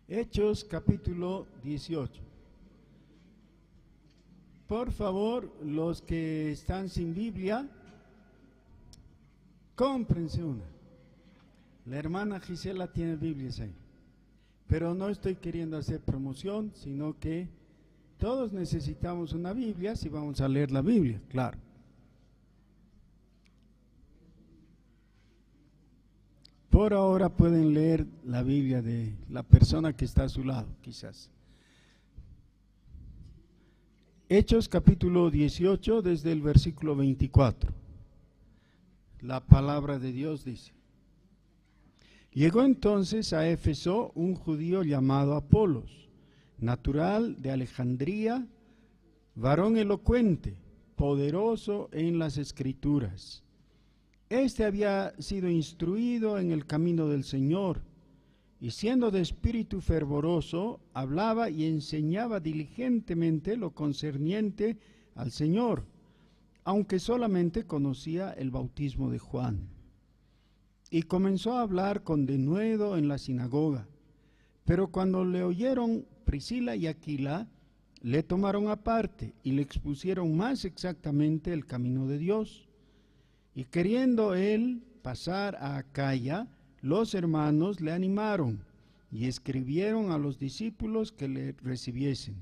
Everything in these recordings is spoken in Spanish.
Hechos capítulo 18. Por favor, los que están sin Biblia, cómprense una. La hermana Gisela tiene Biblias ahí. Pero no estoy queriendo hacer promoción, sino que todos necesitamos una Biblia si vamos a leer la Biblia, claro. Por ahora pueden leer la Biblia de la persona que está a su lado, quizás. Hechos capítulo 18, desde el versículo 24. La palabra de Dios dice: Llegó entonces a Éfeso un judío llamado Apolos, natural de Alejandría, varón elocuente, poderoso en las Escrituras. Este había sido instruido en el camino del Señor, y siendo de espíritu fervoroso, hablaba y enseñaba diligentemente lo concerniente al Señor, aunque solamente conocía el bautismo de Juan. Y comenzó a hablar con denuedo en la sinagoga. Pero cuando le oyeron Priscila y Aquila, le tomaron aparte y le expusieron más exactamente el camino de Dios. Y queriendo él pasar a Acaya, los hermanos le animaron y escribieron a los discípulos que le recibiesen.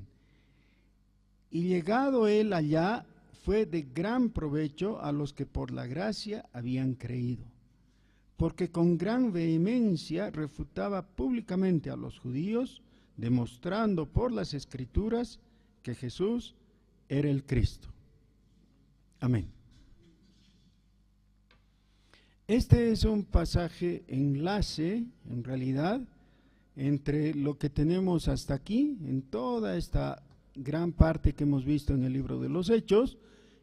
Y llegado él allá, fue de gran provecho a los que por la gracia habían creído, porque con gran vehemencia refutaba públicamente a los judíos, demostrando por las Escrituras que Jesús era el Cristo. Amén. Este es un pasaje enlace, en realidad, entre lo que tenemos hasta aquí, en toda esta gran parte que hemos visto en el libro de los Hechos,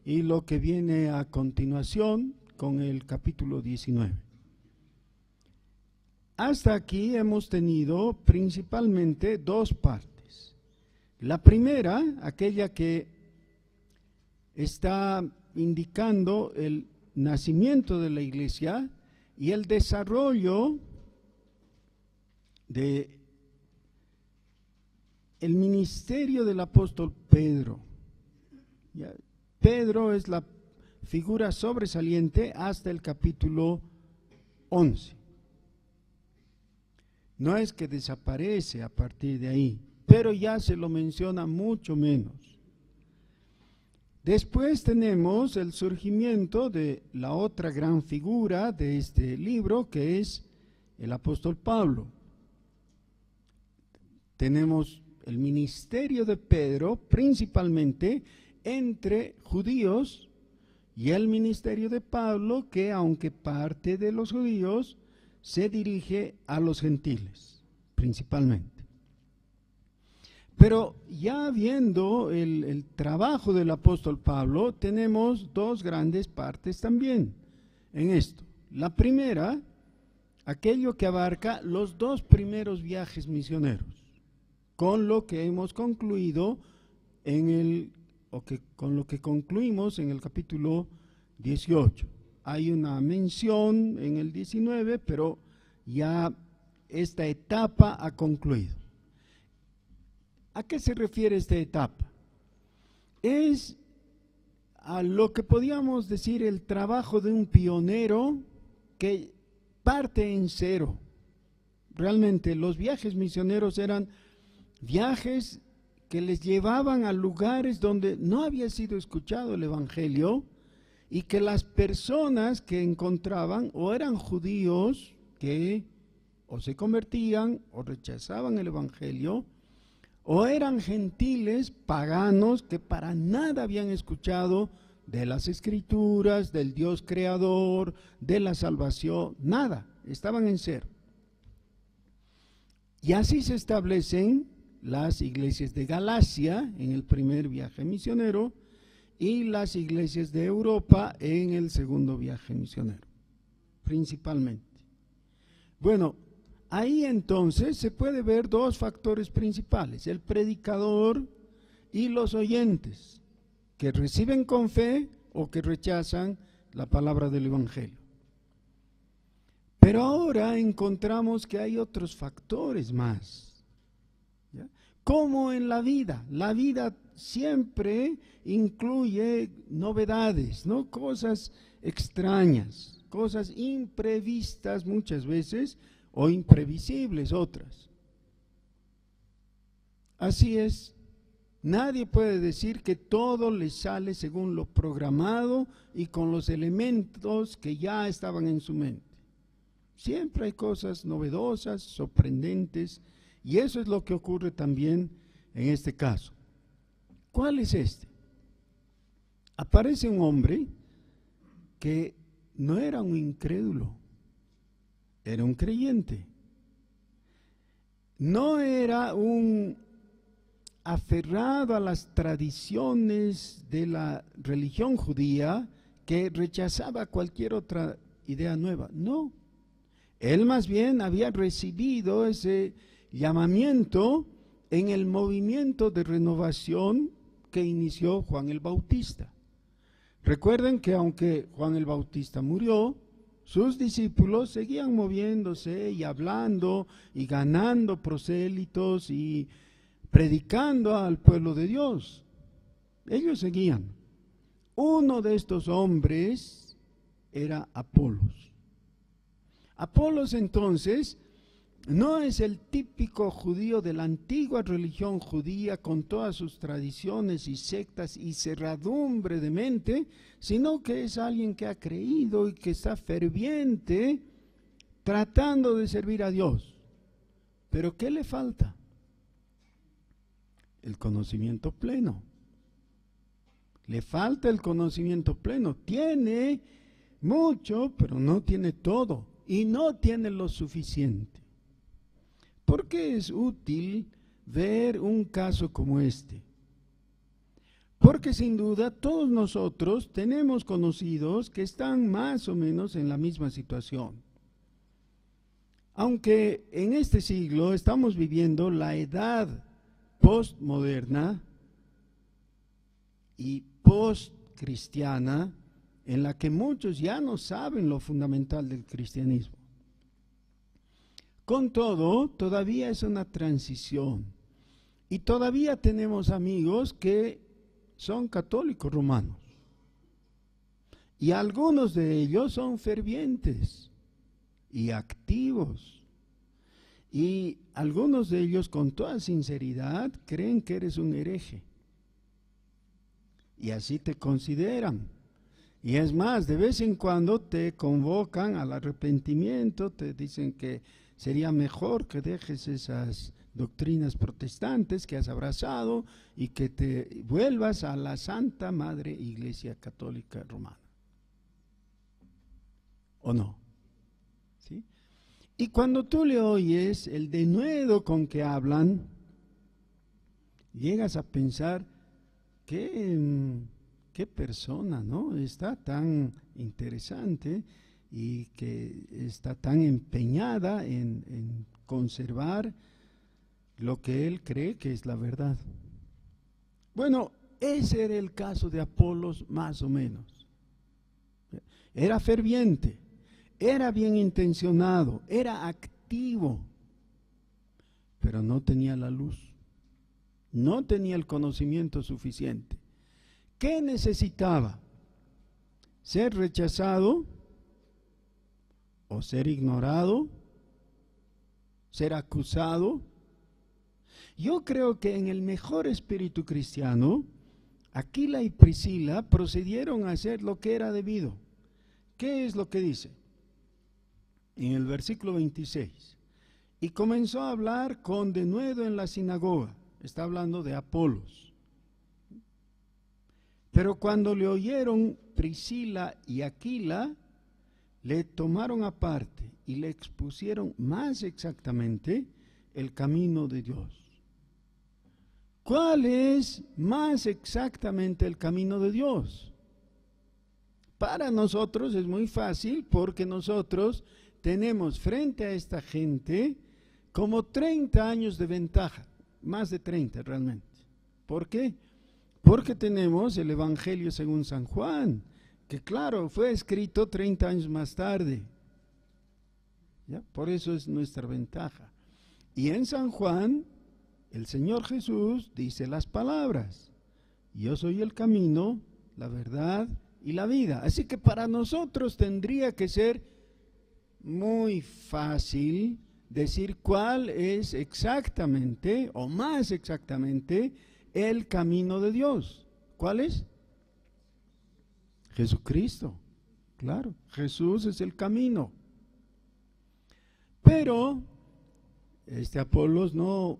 y lo que viene a continuación con el capítulo 19. Hasta aquí hemos tenido principalmente dos partes. La primera, aquella que está indicando el nacimiento de la iglesia y el desarrollo de el ministerio del apóstol Pedro. Pedro es la figura sobresaliente hasta el capítulo 11. No es que desaparece a partir de ahí, pero ya se lo menciona mucho menos. Después tenemos el surgimiento de la otra gran figura de este libro, que es el apóstol Pablo. Tenemos el ministerio de Pedro principalmente entre judíos y el ministerio de Pablo, que aunque parte de los judíos, se dirige a los gentiles principalmente. Pero ya viendo el trabajo del apóstol Pablo, tenemos dos grandes partes también en esto. La primera, aquello que abarca los dos primeros viajes misioneros, con lo que hemos concluido con lo que concluimos en el capítulo 18. Hay una mención en el 19, pero ya esta etapa ha concluido. ¿A qué se refiere esta etapa? Es a lo que podríamos decir el trabajo de un pionero que parte en cero. Realmente los viajes misioneros eran viajes que les llevaban a lugares donde no había sido escuchado el evangelio, y que las personas que encontraban o eran judíos que o se convertían o rechazaban el evangelio, o eran gentiles paganos que para nada habían escuchado de las Escrituras, del Dios creador, de la salvación, nada, estaban en cero. Y así se establecen las iglesias de Galacia en el primer viaje misionero y las iglesias de Europa en el segundo viaje misionero, principalmente. Bueno, ahí entonces se puede ver dos factores principales: el predicador y los oyentes, que reciben con fe o que rechazan la palabra del evangelio. Pero ahora encontramos que hay otros factores más. como en la vida siempre incluye novedades, ¿no? Cosas extrañas, cosas imprevistas muchas veces o imprevisibles otras. Así es, nadie puede decir que todo le sale según lo programado y con los elementos que ya estaban en su mente. Siempre hay cosas novedosas, sorprendentes, y eso es lo que ocurre también en este caso. ¿Cuál es este? Aparece un hombre que no era un incrédulo, era un creyente. No era un aferrado a las tradiciones de la religión judía que rechazaba cualquier otra idea nueva. No, él más bien había recibido ese llamamiento en el movimiento de renovación que inició Juan el Bautista. Recuerden que aunque Juan el Bautista murió, sus discípulos seguían moviéndose y hablando y ganando prosélitos y predicando al pueblo de Dios. Ellos seguían. Uno de estos hombres era Apolos. Apolos entonces no es el típico judío de la antigua religión judía con todas sus tradiciones y sectas y cerradumbre de mente, sino que es alguien que ha creído y que está ferviente tratando de servir a Dios. ¿Pero qué le falta? El conocimiento pleno. Le falta el conocimiento pleno. Tiene mucho, pero no tiene todo y no tiene lo suficiente. ¿Por qué es útil ver un caso como este? Porque sin duda todos nosotros tenemos conocidos que están más o menos en la misma situación. Aunque en este siglo estamos viviendo la edad postmoderna y postcristiana, en la que muchos ya no saben lo fundamental del cristianismo. Con todo, todavía es una transición y todavía tenemos amigos que son católicos romanos y algunos de ellos son fervientes y activos y algunos de ellos con toda sinceridad creen que eres un hereje y así te consideran. Y es más, de vez en cuando te convocan al arrepentimiento, te dicen que sería mejor que dejes esas doctrinas protestantes que has abrazado y que te vuelvas a la Santa Madre Iglesia Católica Romana. ¿O no? ¿Sí? Y cuando tú le oyes el denuedo con que hablan, llegas a pensar qué persona, ¿no? Está tan interesante y que está tan empeñada en conservar lo que él cree que es la verdad. Bueno, ese era el caso de Apolos más o menos. Era ferviente, era bien intencionado, era activo, pero no tenía la luz, no tenía el conocimiento suficiente. ¿Qué necesitaba? ¿Ser rechazado? ¿O ser ignorado? ¿Ser acusado? Yo creo que en el mejor espíritu cristiano, Aquila y Priscila procedieron a hacer lo que era debido. ¿Qué es lo que dice? En el versículo 26. Y comenzó a hablar con denuedo en la sinagoga. Está hablando de Apolos. Pero cuando le oyeron Priscila y Aquila, le tomaron aparte y le expusieron más exactamente el camino de Dios. ¿Cuál es más exactamente el camino de Dios? Para nosotros es muy fácil porque nosotros tenemos frente a esta gente como 30 años de ventaja, más de 30 realmente. ¿Por qué? Porque tenemos el Evangelio según San Juan, que claro, fue escrito 30 años más tarde. ¿Ya? Por eso es nuestra ventaja. Y en San Juan el Señor Jesús dice las palabras: yo soy el camino, la verdad y la vida. Así que para nosotros tendría que ser muy fácil decir cuál es exactamente, o más exactamente, el camino de Dios. ¿Cuál es? Jesucristo. Claro, Jesús es el camino. Pero Apolos no,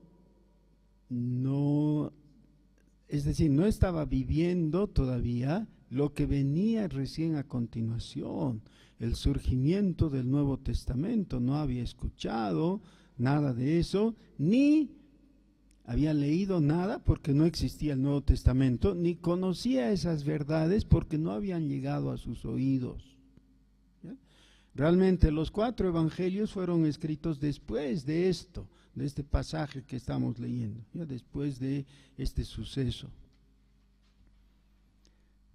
es decir, no estaba viviendo todavía lo que venía recién a continuación, el surgimiento del Nuevo Testamento. No había escuchado nada de eso, ni había leído nada porque no existía el Nuevo Testamento, ni conocía esas verdades porque no habían llegado a sus oídos. ¿Ya? Realmente los 4 evangelios fueron escritos después de esto, de este pasaje que estamos leyendo, ¿ya? Después de este suceso.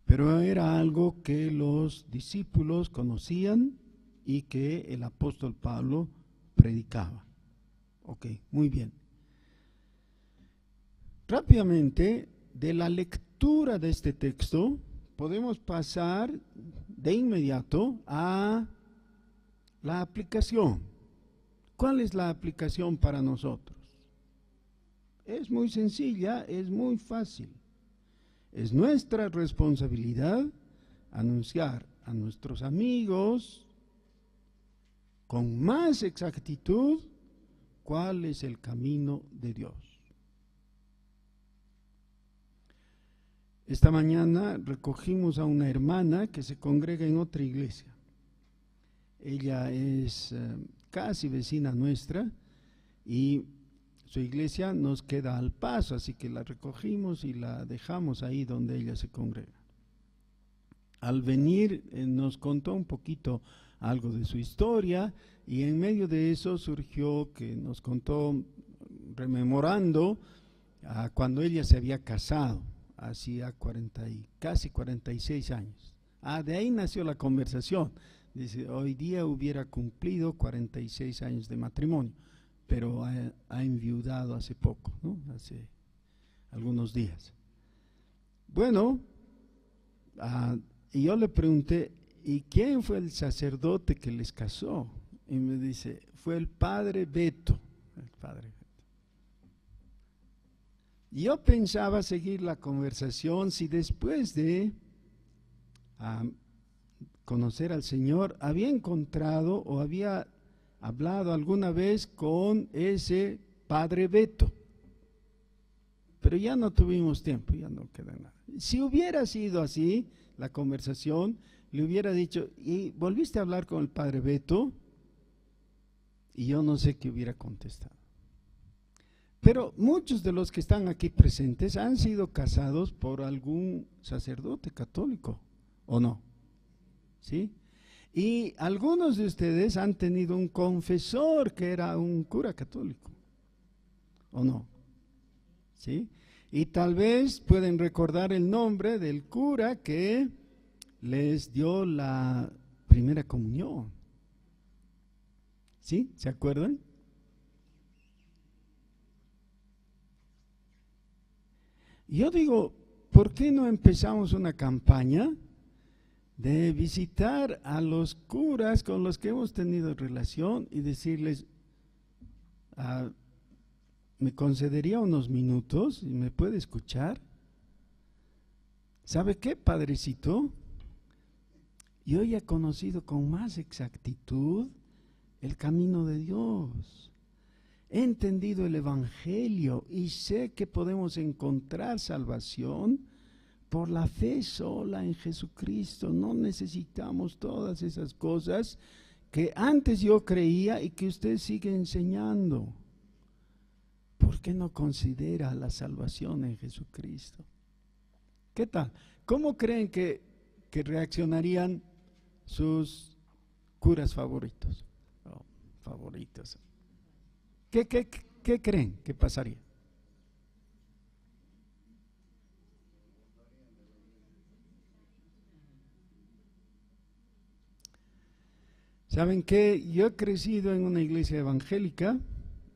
Pero era algo que los discípulos conocían y que el apóstol Pablo predicaba. Ok, muy bien. Rápidamente, de la lectura de este texto, podemos pasar de inmediato a la aplicación. ¿Cuál es la aplicación para nosotros? Es muy sencilla, es muy fácil. Es nuestra responsabilidad anunciar a nuestros amigos con más exactitud cuál es el camino de Dios. Esta mañana recogimos a una hermana que se congrega en otra iglesia. Ella es casi vecina nuestra y su iglesia nos queda al paso, así que la recogimos y la dejamos ahí donde ella se congrega. Al venir nos contó un poquito algo de su historia y en medio de eso surgió que nos contó, rememorando cuando ella se había casado, hacía casi 46 años. De ahí nació la conversación. Dice, hoy día hubiera cumplido 46 años de matrimonio, pero ha enviudado hace poco, ¿no? Hace algunos días. Bueno, y yo le pregunté, ¿y quién fue el sacerdote que les casó? Y me dice, fue el padre Beto. El padre Beto. Y yo pensaba seguir la conversación si después de conocer al Señor había encontrado o había hablado alguna vez con ese padre Beto. Pero ya no tuvimos tiempo, ya no queda nada. Si hubiera sido así la conversación, le hubiera dicho, ¿y volviste a hablar con el padre Beto? Y yo no sé qué hubiera contestado. Pero muchos de los que están aquí presentes han sido casados por algún sacerdote católico, ¿o no? ¿Sí? Y algunos de ustedes han tenido un confesor que era un cura católico, ¿o no? ¿Sí? Y tal vez pueden recordar el nombre del cura que les dio la primera comunión. ¿Sí? ¿Se acuerdan? Yo digo, ¿por qué no empezamos una campaña de visitar a los curas con los que hemos tenido relación y decirles, ¿me concedería unos minutos y me puede escuchar? ¿Sabe qué, padrecito? Yo ya he conocido con más exactitud el camino de Dios. He entendido el Evangelio y sé que podemos encontrar salvación por la fe sola en Jesucristo. No necesitamos todas esas cosas que antes yo creía y que usted sigue enseñando. ¿Por qué no considera la salvación en Jesucristo? ¿Qué tal? ¿Cómo creen que reaccionarían sus curas favoritos? Favoritos. ¿Qué creen que pasaría? ¿Saben qué? Yo he crecido en una iglesia evangélica,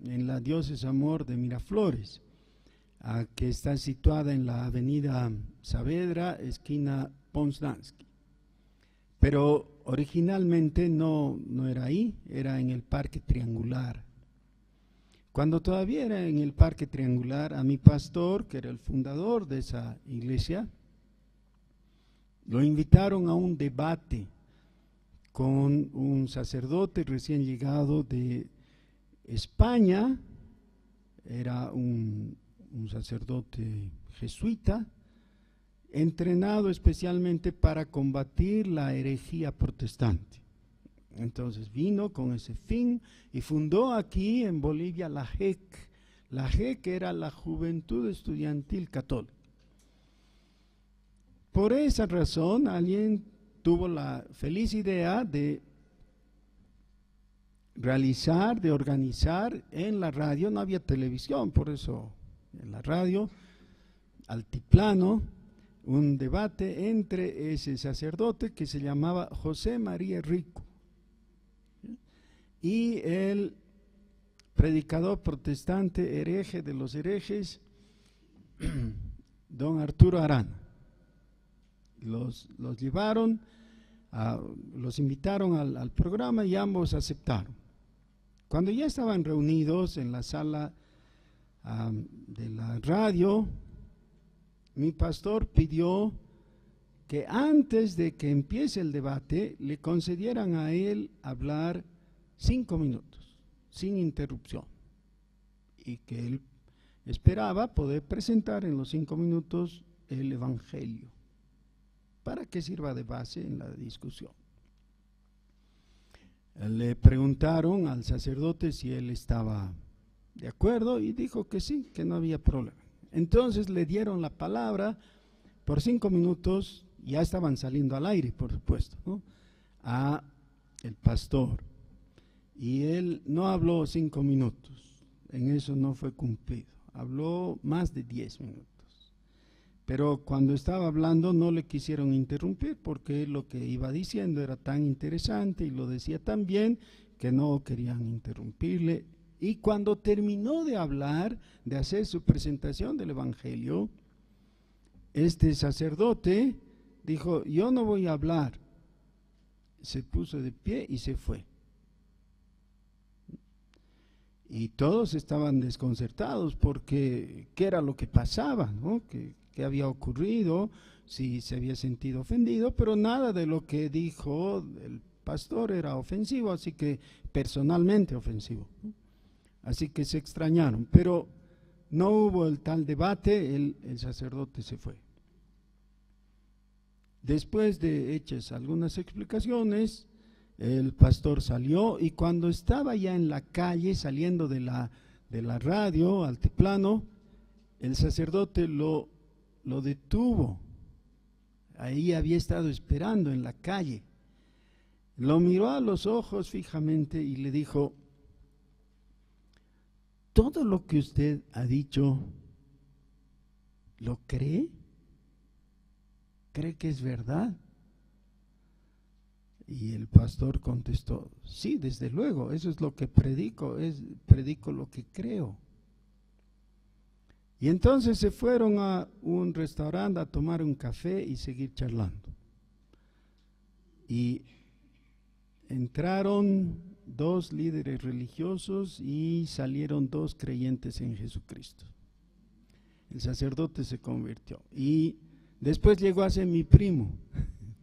en la Diócesis Amor de Miraflores, que está situada en la avenida Saavedra, esquina Poznański. Pero originalmente no era ahí, era en el Parque Triangular. Cuando todavía era en el Parque Triangular, a mi pastor, que era el fundador de esa iglesia, lo invitaron a un debate con un sacerdote recién llegado de España. Era un sacerdote jesuita, entrenado especialmente para combatir la herejía protestante. Entonces vino con ese fin y fundó aquí en Bolivia la JEC. La JEC era la Juventud Estudiantil Católica. Por esa razón, alguien tuvo la feliz idea de realizar, de organizar en la radio. No había televisión, por eso en la radio, altiplano, un debate entre ese sacerdote que se llamaba José María Rico y el predicador protestante hereje de los herejes, don Arturo Arana. Los llevaron, los invitaron al programa y ambos aceptaron. Cuando ya estaban reunidos en la sala de la radio, mi pastor pidió que antes de que empiece el debate le concedieran a él hablar 5 minutos, sin interrupción, y que él esperaba poder presentar en los 5 minutos el Evangelio, para que sirva de base en la discusión. Le preguntaron al sacerdote si él estaba de acuerdo y dijo que sí, que no había problema. Entonces le dieron la palabra por 5 minutos, ya estaban saliendo al aire, por supuesto, ¿no?, a el pastor. Y él no habló 5 minutos, en eso no fue cumplido, habló más de 10 minutos. Pero cuando estaba hablando no le quisieron interrumpir porque lo que iba diciendo era tan interesante y lo decía tan bien que no querían interrumpirle. Y cuando terminó de hablar, de hacer su presentación del Evangelio, este sacerdote dijo: yo no voy a hablar. Se puso de pie y se fue. Y todos estaban desconcertados porque qué era lo que pasaba, ¿no? ¿Qué había ocurrido? Si se había sentido ofendido, pero nada de lo que dijo el pastor era ofensivo, así que personalmente ofensivo, ¿no? Así que se extrañaron, pero no hubo el tal debate, el sacerdote se fue. Después de hechas algunas explicaciones, el pastor salió y cuando estaba ya en la calle, saliendo de la radio, altiplano, el sacerdote lo detuvo. Ahí había estado esperando en la calle. Lo miró a los ojos fijamente y le dijo: ¿todo lo que usted ha dicho lo cree? ¿Cree que es verdad? Y el pastor contestó: sí, desde luego, eso es lo que predico, predico lo que creo. Y entonces se fueron a un restaurante a tomar un café y seguir charlando. Y entraron 2 líderes religiosos y salieron 2 creyentes en Jesucristo. El sacerdote se convirtió y después llegó a ser mi primo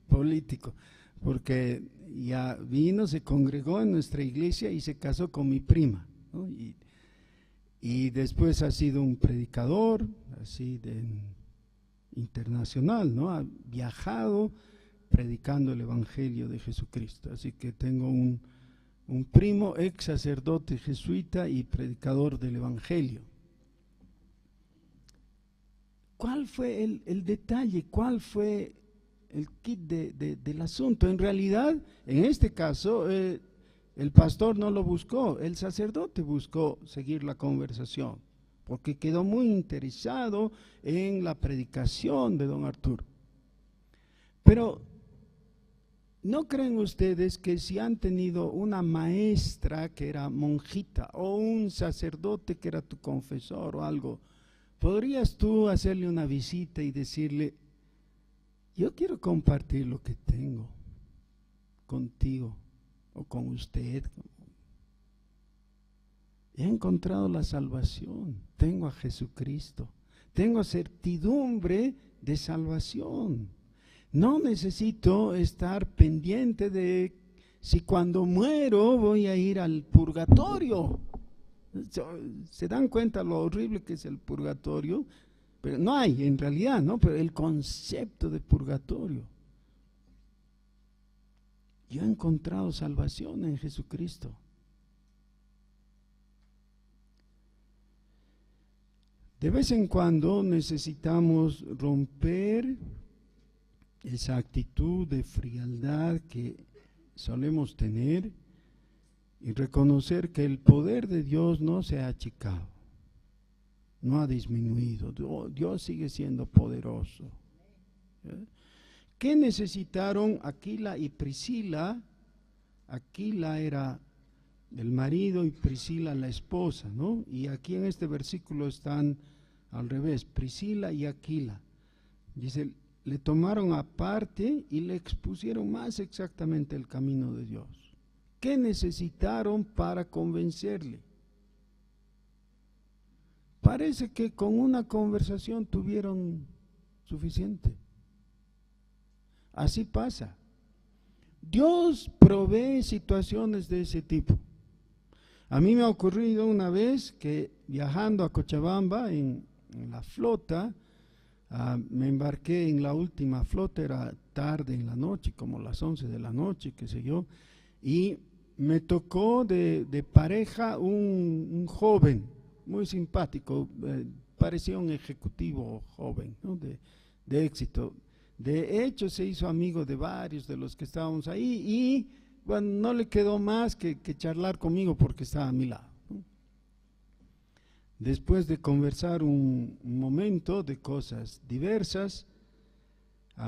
político, porque ya vino, se congregó en nuestra iglesia y se casó con mi prima, ¿no? Y después ha sido un predicador así internacional, ¿no? Ha viajado predicando el Evangelio de Jesucristo. Así que tengo un primo ex sacerdote jesuita y predicador del Evangelio. ¿Cuál fue el detalle? ¿Cuál fue el kit del asunto? En realidad, en este caso, el pastor no lo buscó, el sacerdote buscó seguir la conversación, porque quedó muy interesado en la predicación de don Arturo. Pero ¿no creen ustedes que si han tenido una maestra que era monjita o un sacerdote que era tu confesor o algo, ¿podrías tú hacerle una visita y decirle, yo quiero compartir lo que tengo contigo o con usted? He encontrado la salvación, tengo a Jesucristo, tengo certidumbre de salvación. No necesito estar pendiente de si cuando muero voy a ir al purgatorio. ¿Se dan cuenta lo horrible que es el purgatorio? Pero no hay en realidad, ¿no? Pero el concepto de purgatorio. Yo he encontrado salvación en Jesucristo. De vez en cuando necesitamos romper esa actitud de frialdad que solemos tener y reconocer que el poder de Dios no se ha achicado, no ha disminuido. Dios sigue siendo poderoso. ¿Qué necesitaron Aquila y Priscila? Aquila era el marido y Priscila la esposa, ¿no? Y aquí en este versículo están al revés, Priscila y Aquila. Dice, le tomaron aparte y le expusieron más exactamente el camino de Dios. ¿Qué necesitaron para convencerle? Parece que con una conversación tuvieron suficiente. Así pasa. Dios provee situaciones de ese tipo. A mí me ha ocurrido una vez que viajando a Cochabamba en la flota, me embarqué en la última flota, era tarde en la noche, como las 11 de la noche, qué sé yo, y me tocó de pareja un joven, muy simpático, parecía un ejecutivo joven, ¿no? de éxito. De hecho, se hizo amigo de varios de los que estábamos ahí y bueno, no le quedó más que charlar conmigo porque estaba a mi lado, ¿no? Después de conversar un momento de cosas diversas,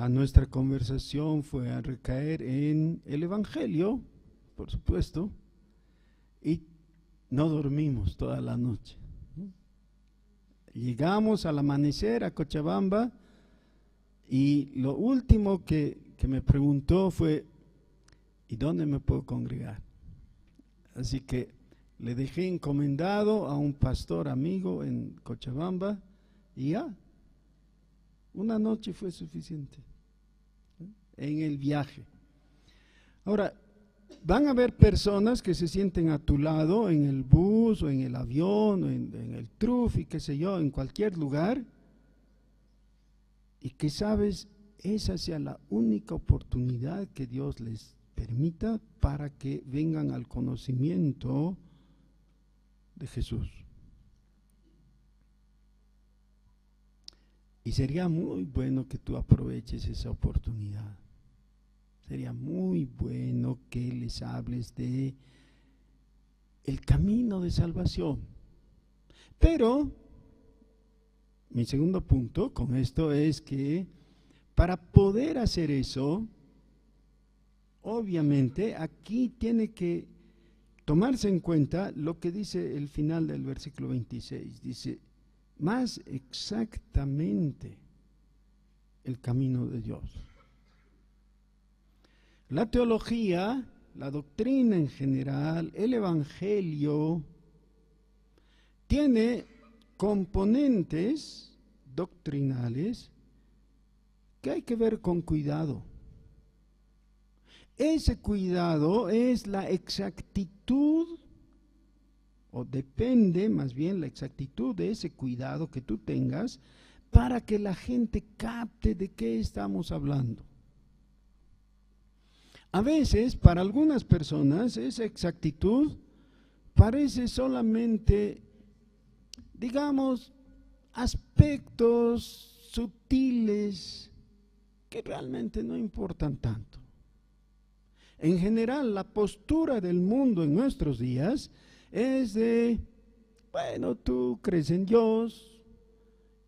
nuestra conversación fue a recaer en el Evangelio, por supuesto, y no dormimos toda la noche, ¿no? Llegamos al amanecer a Cochabamba y lo último que me preguntó fue, ¿y dónde me puedo congregar? Así que le dejé encomendado a un pastor amigo en Cochabamba y ya, una noche fue suficiente, ¿no? En el viaje. Ahora, van a haber personas que se sienten a tu lado en el bus o en el avión o en el trufi, qué sé yo, en cualquier lugar, y que sabes, esa sea la única oportunidad que Dios les permita para que vengan al conocimiento de Jesús. Y sería muy bueno que tú aproveches esa oportunidad. Sería muy bueno que les hables de el camino de salvación. Pero mi segundo punto con esto es que para poder hacer eso, obviamente aquí tiene que tomarse en cuenta lo que dice el final del versículo 26. Dice, más exactamente el camino de Dios. La teología, la doctrina en general, el evangelio, tiene componentes doctrinales que hay que ver con cuidado. Ese cuidado es la exactitud, o depende más bien la exactitud de ese cuidado que tú tengas para que la gente capte de qué estamos hablando. A veces, para algunas personas, esa exactitud parece solamente, digamos, aspectos sutiles que realmente no importan tanto. En general, la postura del mundo en nuestros días es de, bueno, tú crees en Dios,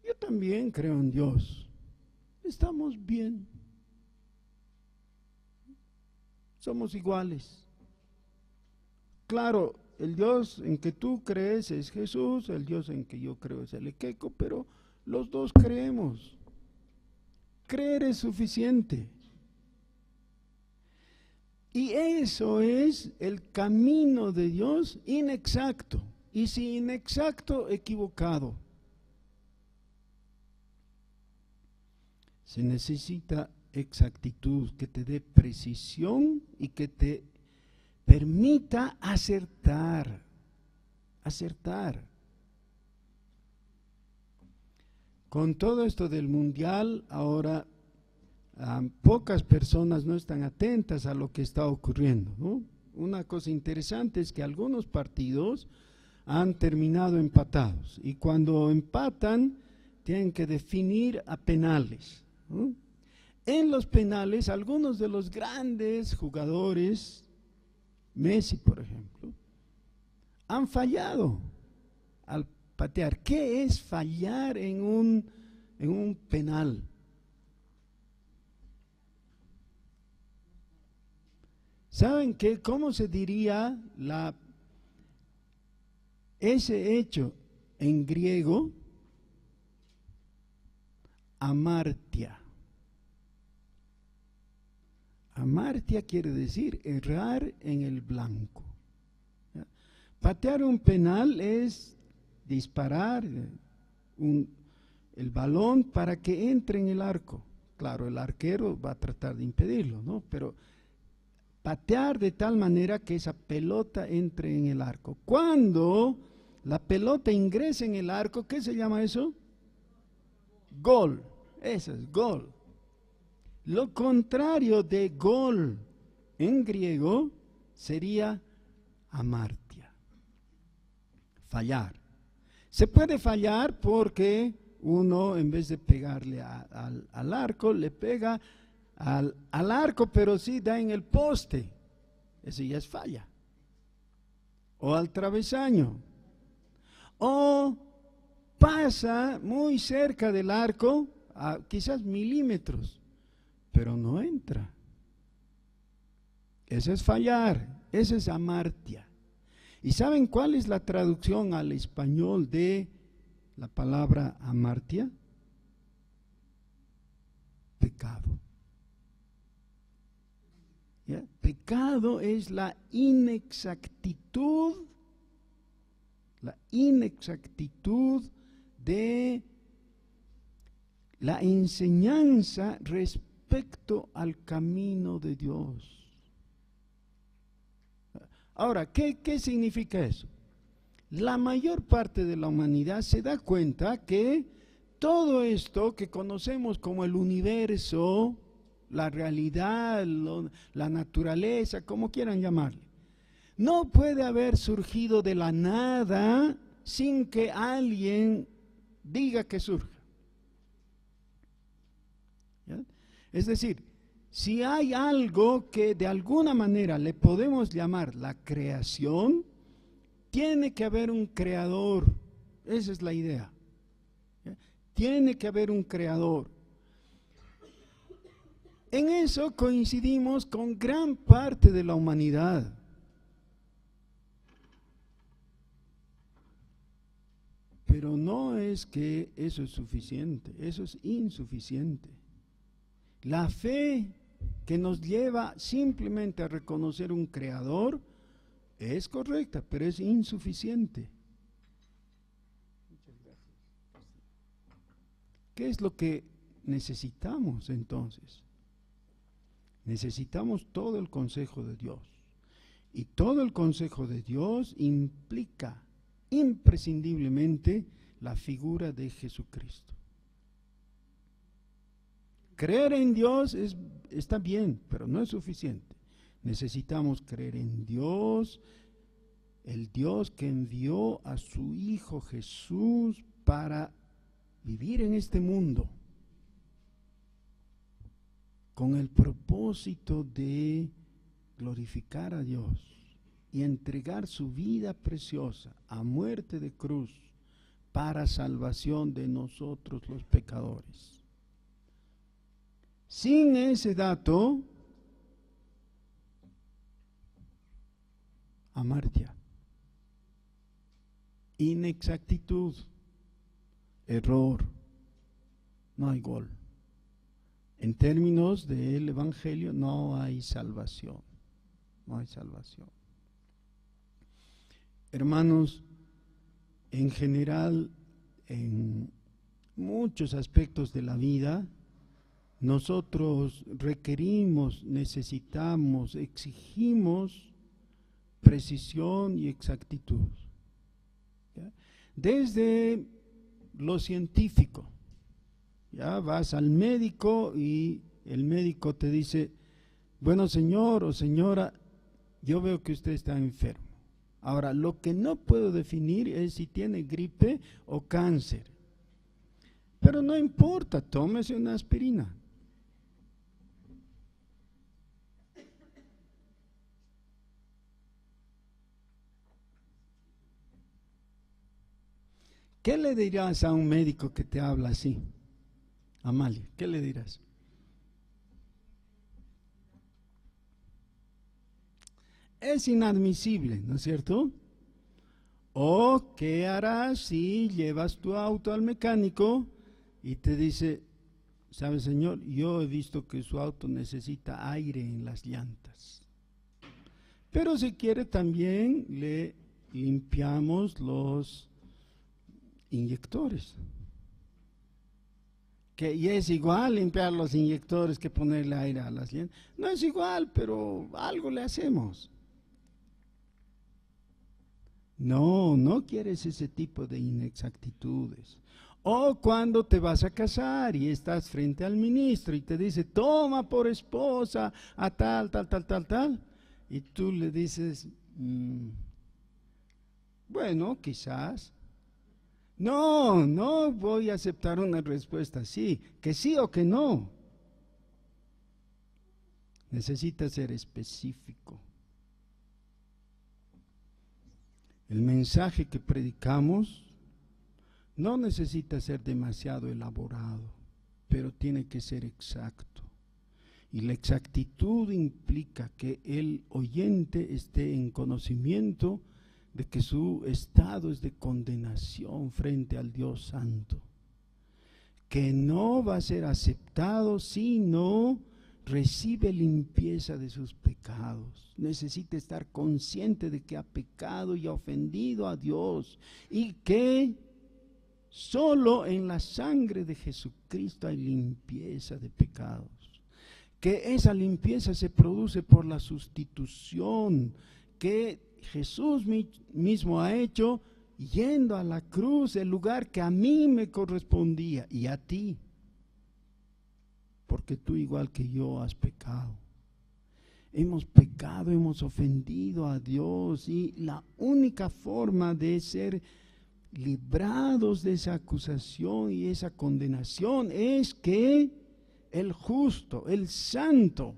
yo también creo en Dios, estamos bien, somos iguales. Claro, el Dios en que tú crees es Jesús, el Dios en que yo creo es el Equeco, pero Los dos creemos. Creer es suficiente. Y eso es el camino de Dios inexacto. Y si inexacto, equivocado. Se necesita exactitud, que te dé precisión y que te permita acertar. Acertar. Con todo esto del mundial, ahora pocas personas no están atentas a lo que está ocurriendo, ¿no? Una cosa interesante es que algunos partidos han terminado empatados y cuando empatan tienen que definir a penales, ¿no? En los penales, algunos de los grandes jugadores, Messi por ejemplo, han fallado al patear. ¿Qué es fallar en un penal? ¿Saben qué? ¿Cómo se diría ese hecho en griego? Amartia. Amartia quiere decir errar en el blanco. Patear un penal es disparar el balón para que entre en el arco. Claro, el arquero va a tratar de impedirlo, ¿no? Pero patear de tal manera que esa pelota entre en el arco. Cuando la pelota ingresa en el arco, ¿qué se llama eso? Gol. Eso es gol. Lo contrario de gol en griego sería amartia. Fallar. Se puede fallar porque uno en vez de pegarle al arco, le pega al arco, pero sí da en el poste. Eso ya es falla. O al travesaño. O pasa muy cerca del arco, a quizás milímetros, pero no entra. Eso es fallar, eso es amartia. ¿Y saben cuál es la traducción al español de la palabra amartia? Pecado. ¿Ya? Pecado es la inexactitud de la enseñanza respecto al camino de Dios. Ahora, ¿qué significa eso? La mayor parte de la humanidad se da cuenta que todo esto que conocemos como el universo, la realidad, la naturaleza, como quieran llamarle, no puede haber surgido de la nada sin que alguien diga que surja. ¿Ya? Es decir, si hay algo que de alguna manera le podemos llamar la creación, tiene que haber un creador. Esa es la idea. ¿Ya? Tiene que haber un creador. En eso coincidimos con gran parte de la humanidad. Pero no es que eso es suficiente, eso es insuficiente. La fe que nos lleva simplemente a reconocer un creador es correcta, pero es insuficiente. ¿Qué es lo que necesitamos entonces? Necesitamos todo el consejo de Dios. Y todo el consejo de Dios implica imprescindiblemente la figura de Jesucristo. Creer en Dios está bien, pero no es suficiente. Necesitamos creer en Dios, el Dios que envió a su Hijo Jesús para vivir en este mundo con el propósito de glorificar a Dios y entregar su vida preciosa a muerte de cruz para salvación de nosotros los pecadores. Sin ese dato, amartia, inexactitud, error, no hay gol. En términos del Evangelio no hay salvación, no hay salvación. Hermanos, en general, en muchos aspectos de la vida, nosotros requerimos, necesitamos, exigimos precisión y exactitud. ¿Ya? Desde lo científico, ya vas al médico y el médico te dice, bueno, señor o señora, yo veo que usted está enfermo. Ahora, lo que no puedo definir es si tiene gripe o cáncer. Pero no importa, tómese una aspirina. ¿Qué le dirás a un médico que te habla así? Amalia, ¿qué le dirás? Es inadmisible, ¿no es cierto? ¿O qué harás si llevas tu auto al mecánico y te dice, sabe señor, yo he visto que su auto necesita aire en las llantas, pero si quiere también le limpiamos los inyectores? Y es igual limpiar los inyectores que ponerle aire a las llantas. No es igual, pero algo le hacemos. No, no quieres ese tipo de inexactitudes. O cuando te vas a casar y estás frente al ministro y te dice, toma por esposa a tal, y tú le dices, bueno, quizás. No, no voy a aceptar una respuesta así, que sí o que no. Necesita ser específico. El mensaje que predicamos no necesita ser demasiado elaborado, pero tiene que ser exacto. Y la exactitud implica que el oyente esté en conocimiento de que su estado es de condenación frente al Dios Santo, que no va a ser aceptado si no recibe limpieza de sus pecados. Necesita estar consciente de que ha pecado y ha ofendido a Dios y que solo en la sangre de Jesucristo hay limpieza de pecados, que esa limpieza se produce por la sustitución que Jesús mismo ha hecho yendo a la cruz, el lugar que a mí me correspondía y a ti, porque tú igual que yo has pecado. Hemos pecado, hemos ofendido a Dios y la única forma de ser librados de esa acusación y esa condenación es que el justo, el santo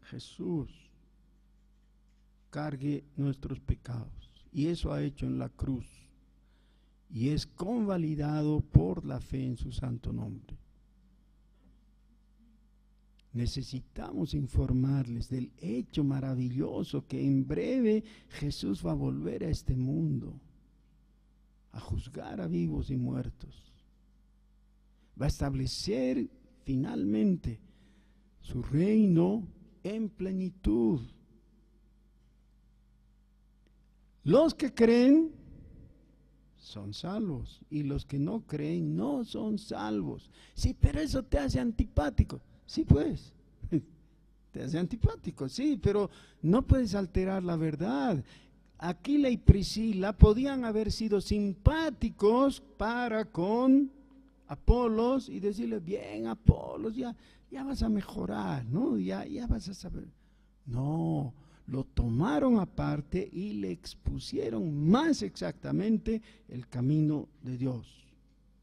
Jesús cargue nuestros pecados, y eso ha hecho en la cruz y es convalidado por la fe en su santo nombre. Necesitamos informarles del hecho maravilloso que en breve Jesús va a volver a este mundo a juzgar a vivos y muertos. Va a establecer finalmente su reino en plenitud. Los que creen son salvos y los que no creen no son salvos. Sí, pero eso te hace antipático. Sí, pues, te hace antipático, sí, pero no puedes alterar la verdad. Aquila y Priscila podían haber sido simpáticos para con Apolos y decirle, bien Apolos, ya vas a mejorar, ¿no? Ya vas a saber. No, lo tomaron aparte y le expusieron más exactamente el camino de Dios.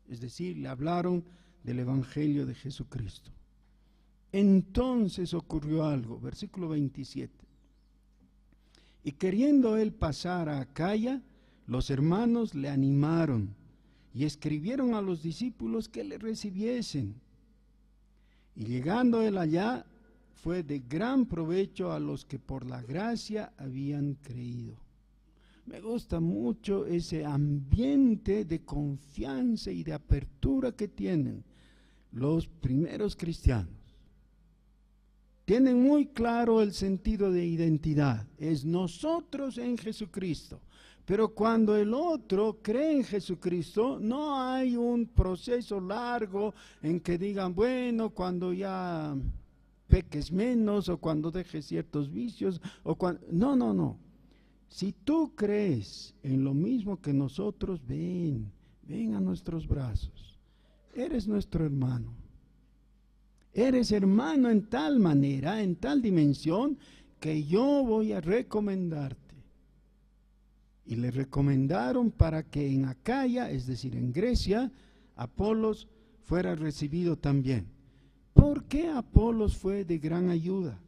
Es decir, le hablaron del Evangelio de Jesucristo. Entonces ocurrió algo, versículo 27. Y queriendo él pasar a Acaya, los hermanos le animaron y escribieron a los discípulos que le recibiesen. Y llegando él allá, fue de gran provecho a los que por la gracia habían creído. Me gusta mucho ese ambiente de confianza y de apertura que tienen. los primeros cristianos tienen muy claro el sentido de identidad, es nosotros en Jesucristo. Pero cuando el otro cree en Jesucristo, no hay un proceso largo en que digan, bueno, cuando ya peques menos o cuando dejes ciertos vicios, o cuando... No. Si tú crees en lo mismo que nosotros, ven a nuestros brazos. Eres nuestro hermano. Eres hermano en tal manera, en tal dimensión, que yo voy a recomendarte. Y le recomendaron para que en Acaya, es decir, en Grecia, Apolos fuera recibido también. ¿Por qué Apolos fue de gran ayuda?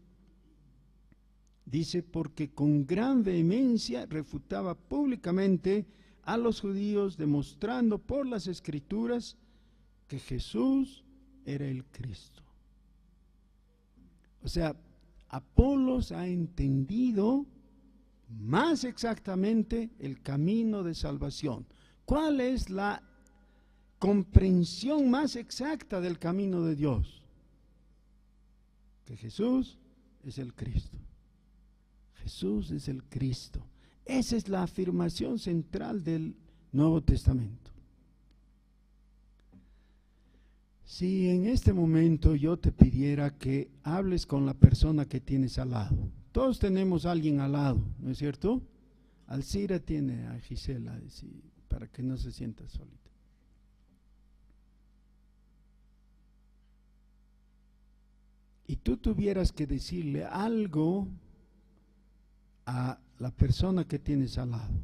Dice, porque con gran vehemencia refutaba públicamente a los judíos, demostrando por las Escrituras que Jesús era el Cristo. O sea, Apolos ha entendido más exactamente el camino de salvación. ¿Cuál es la comprensión más exacta del camino de Dios? Que Jesús es el Cristo. Jesús es el Cristo. Esa es la afirmación central del Nuevo Testamento. Si en este momento yo te pidiera que hables con la persona que tienes al lado, todos tenemos a alguien al lado, ¿no es cierto? Alcira tiene a Gisela, para que no se sienta solita. Y tú tuvieras que decirle algo a la persona que tienes al lado,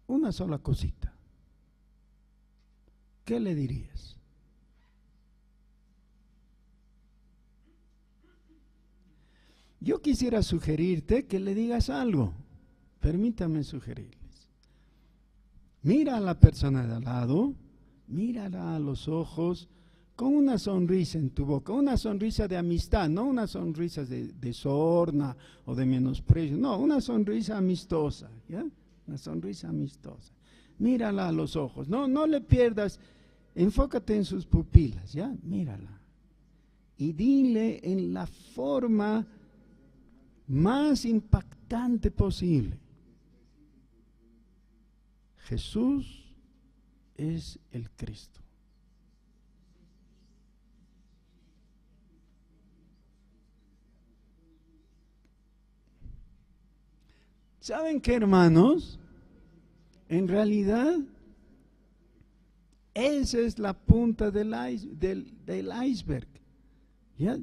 una sola cosita, ¿qué le dirías? Yo quisiera sugerirte que le digas algo. Permítame sugerirles. Mira a la persona de al lado, mírala a los ojos, con una sonrisa en tu boca, una sonrisa de amistad, no una sonrisa de sorna o de menosprecio, no, una sonrisa amistosa, ¿ya? Una sonrisa amistosa. Mírala a los ojos, no le pierdas, enfócate en sus pupilas, ¿ya? Mírala. Y dile en la forma más impactante posible: Jesús es el Cristo. ¿Saben qué, hermanos? En realidad, esa es la punta del iceberg. ¿Ya?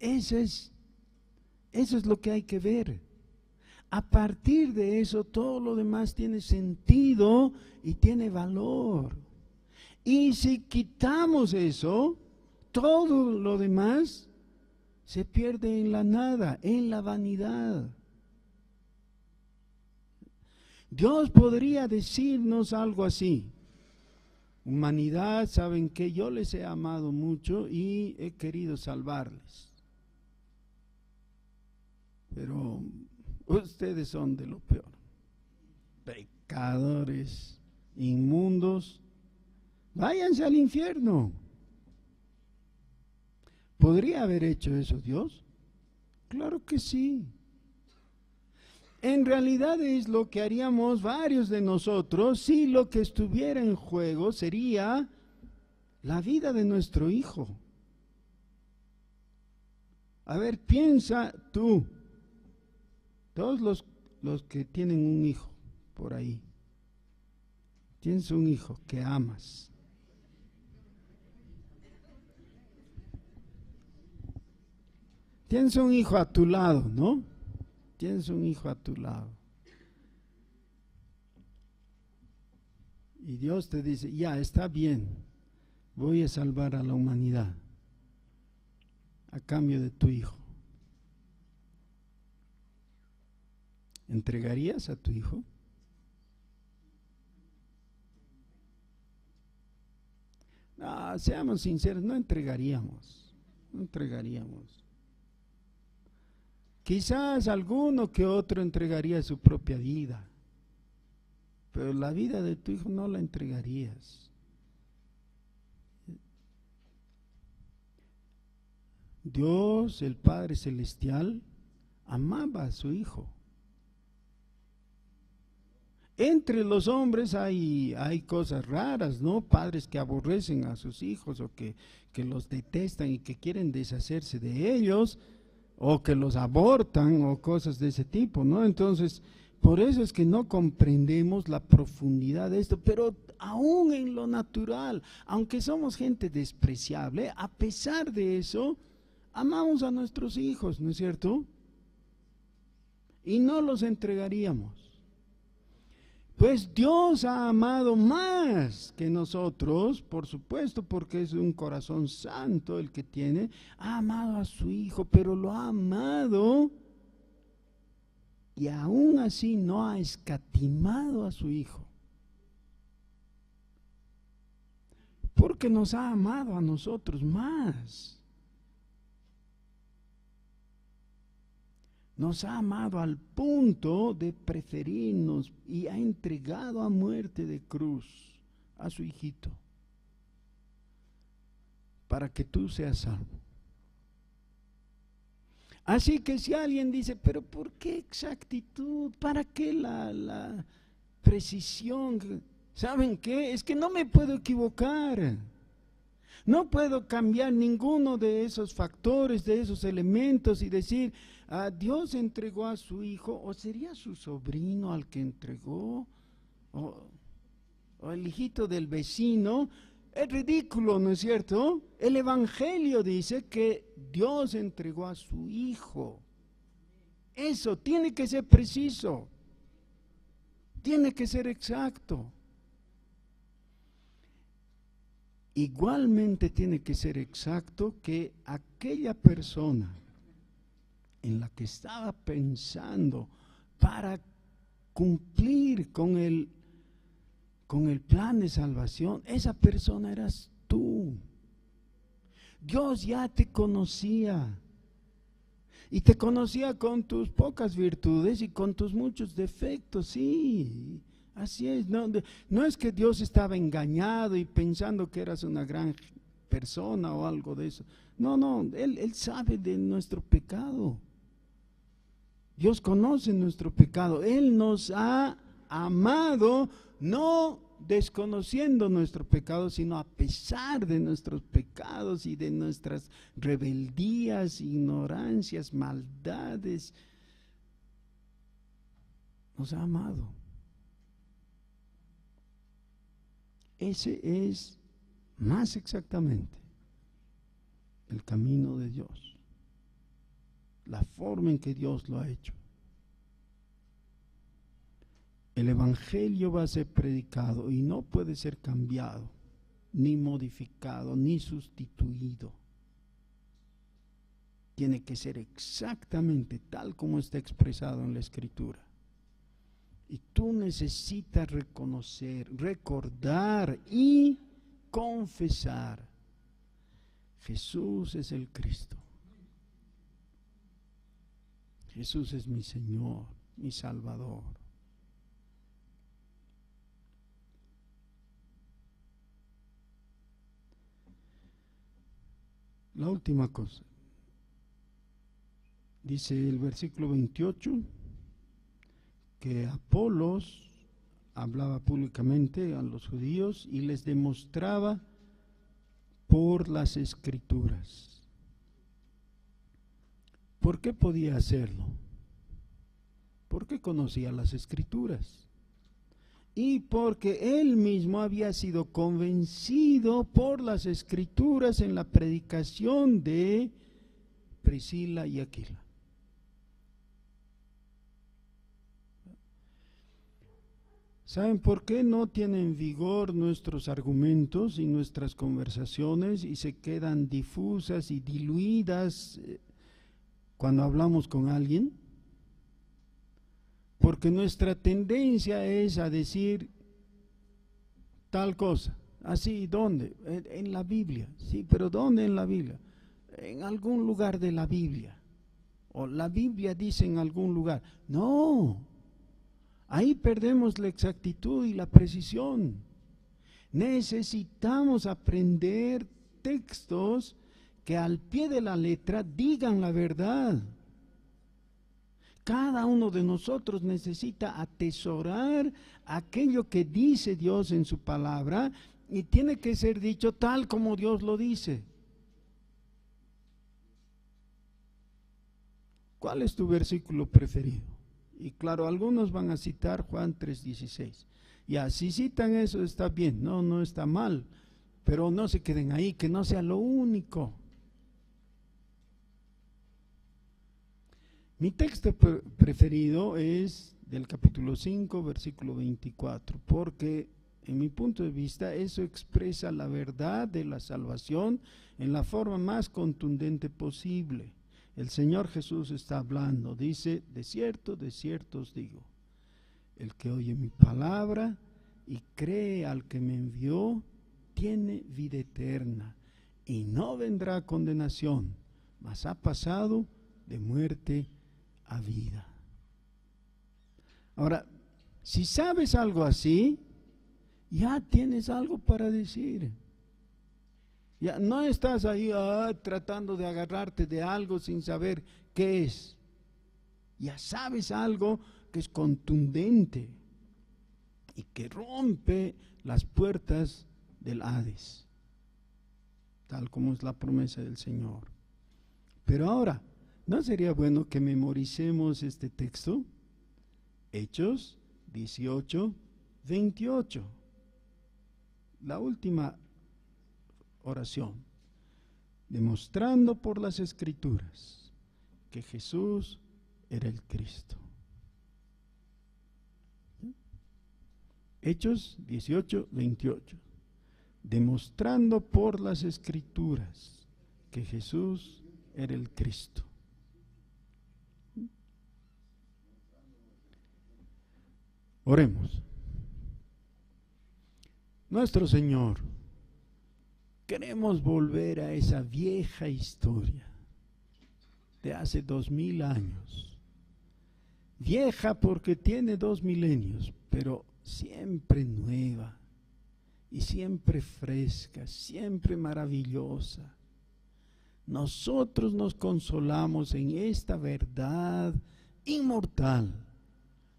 Eso es lo que hay que ver. A partir de eso, todo lo demás tiene sentido y tiene valor. Y si quitamos eso, todo lo demás se pierde en la nada, en la vanidad. Dios podría decirnos algo así: humanidad, saben que yo les he amado mucho y he querido salvarles, pero ustedes son de lo peor, pecadores, inmundos, váyanse al infierno. ¿Podría haber hecho eso Dios? Claro que sí. En realidad es lo que haríamos varios de nosotros si lo que estuviera en juego sería la vida de nuestro hijo. A ver, piensa tú, todos los que tienen un hijo por ahí, tienes un hijo que amas. Tienes un hijo a tu lado, ¿no? Tienes un hijo a tu lado. Y Dios te dice: ya, está bien, voy a salvar a la humanidad a cambio de tu hijo. ¿Entregarías a tu hijo? No, seamos sinceros, no entregaríamos. Quizás alguno que otro entregaría su propia vida, pero la vida de tu hijo no la entregarías. Dios, el Padre Celestial, amaba a su Hijo. Entre los hombres hay cosas raras, ¿no? Padres que aborrecen a sus hijos o que los detestan y que quieren deshacerse de ellos, o que los abortan o cosas de ese tipo, ¿no? Entonces, por eso es que no comprendemos la profundidad de esto, pero aún en lo natural, aunque somos gente despreciable, a pesar de eso, amamos a nuestros hijos, ¿no es cierto? Y no los entregaríamos. Pues Dios ha amado más que nosotros, por supuesto, porque es un corazón santo el que tiene, ha amado a su Hijo, pero lo ha amado y aún así no ha escatimado a su Hijo. Porque nos ha amado a nosotros más. Nos ha amado al punto de preferirnos y ha entregado a muerte de cruz a su hijito para que tú seas salvo. Así que si alguien dice, pero ¿por qué exactitud? ¿Para qué la precisión? ¿Saben qué? Es que no me puedo equivocar. No puedo cambiar ninguno de esos factores, de esos elementos y decir, Dios entregó a su hijo, o sería su sobrino al que entregó, o el hijito del vecino. Es ridículo, ¿no es cierto? El Evangelio dice que Dios entregó a su hijo. Eso tiene que ser preciso, tiene que ser exacto. Igualmente tiene que ser exacto que aquella persona en la que estaba pensando para cumplir con el plan de salvación, esa persona eras tú. Dios ya te conocía, y te conocía con tus pocas virtudes y con tus muchos defectos, sí. Así es, no es que Dios estaba engañado y pensando que eras una gran persona o algo de eso. No, Él sabe de nuestro pecado. Dios conoce nuestro pecado. Él nos ha amado, no desconociendo nuestro pecado, sino a pesar de nuestros pecados y de nuestras rebeldías, ignorancias, maldades. Nos ha amado. Ese es más exactamente el camino de Dios, la forma en que Dios lo ha hecho. El Evangelio va a ser predicado y no puede ser cambiado, ni modificado, ni sustituido. Tiene que ser exactamente tal como está expresado en la Escritura. Y tú necesitas reconocer, recordar y confesar: Jesús es el Cristo. Jesús es mi Señor, mi Salvador. La última cosa, dice el versículo 28, que Apolos hablaba públicamente a los judíos y les demostraba por las Escrituras. ¿Por qué podía hacerlo? Porque conocía las Escrituras y porque él mismo había sido convencido por las Escrituras en la predicación de Priscila y Aquila. ¿Saben por qué no tienen vigor nuestros argumentos y nuestras conversaciones y se quedan difusas y diluidas cuando hablamos con alguien? Porque nuestra tendencia es a decir tal cosa. Así, ¿dónde? En la Biblia. Sí, pero ¿dónde en la Biblia? En algún lugar de la Biblia. O la Biblia dice en algún lugar. No. Ahí perdemos la exactitud y la precisión. Necesitamos aprender textos que al pie de la letra digan la verdad. Cada uno de nosotros necesita atesorar aquello que dice Dios en su palabra y tiene que ser dicho tal como Dios lo dice. ¿Cuál es tu versículo preferido? Y claro, algunos van a citar Juan 3:16. Ya, si citan eso está bien, no está mal, pero no se queden ahí, que no sea lo único. Mi texto preferido es del capítulo 5, versículo 24, porque en mi punto de vista eso expresa la verdad de la salvación en la forma más contundente posible. El Señor Jesús está hablando, dice: de cierto os digo, el que oye mi palabra y cree al que me envió, tiene vida eterna y no vendrá condenación, mas ha pasado de muerte a vida. Ahora, si sabes algo así, ya tienes algo para decir. Ya no estás ahí tratando de agarrarte de algo sin saber qué es. Ya sabes algo que es contundente y que rompe las puertas del Hades, tal como es la promesa del Señor. Pero ahora, ¿no sería bueno que memoricemos este texto? Hechos 18:28. La última oración. Demostrando por las Escrituras que Jesús era el Cristo. Hechos 18:28. Demostrando por las Escrituras que Jesús era el Cristo. Oremos. Nuestro Señor, queremos volver a esa vieja historia de hace 2000 años. Vieja porque tiene 2 milenios, pero siempre nueva y siempre fresca, siempre maravillosa. Nosotros nos consolamos en esta verdad inmortal.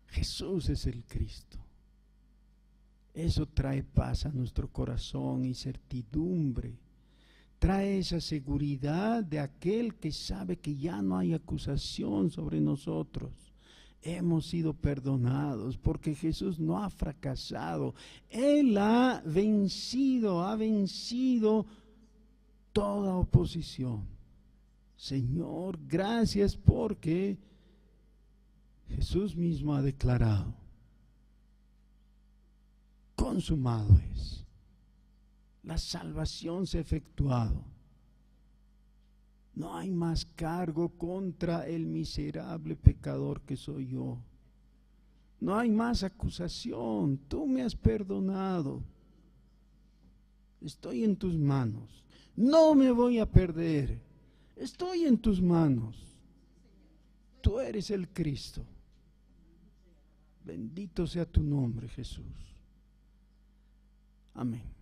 Jesús es el Cristo. Eso trae paz a nuestro corazón y certidumbre. Trae esa seguridad de aquel que sabe que ya no hay acusación sobre nosotros. Hemos sido perdonados porque Jesús no ha fracasado. Él ha vencido toda oposición. Señor, gracias porque Jesús mismo ha declarado: consumado es. La salvación se ha efectuado. No hay más cargo contra el miserable pecador que soy yo. No hay más acusación. Tú me has perdonado. Estoy en tus manos. No me voy a perder. Estoy en tus manos. Tú eres el Cristo. Bendito sea tu nombre, Jesús. Amén.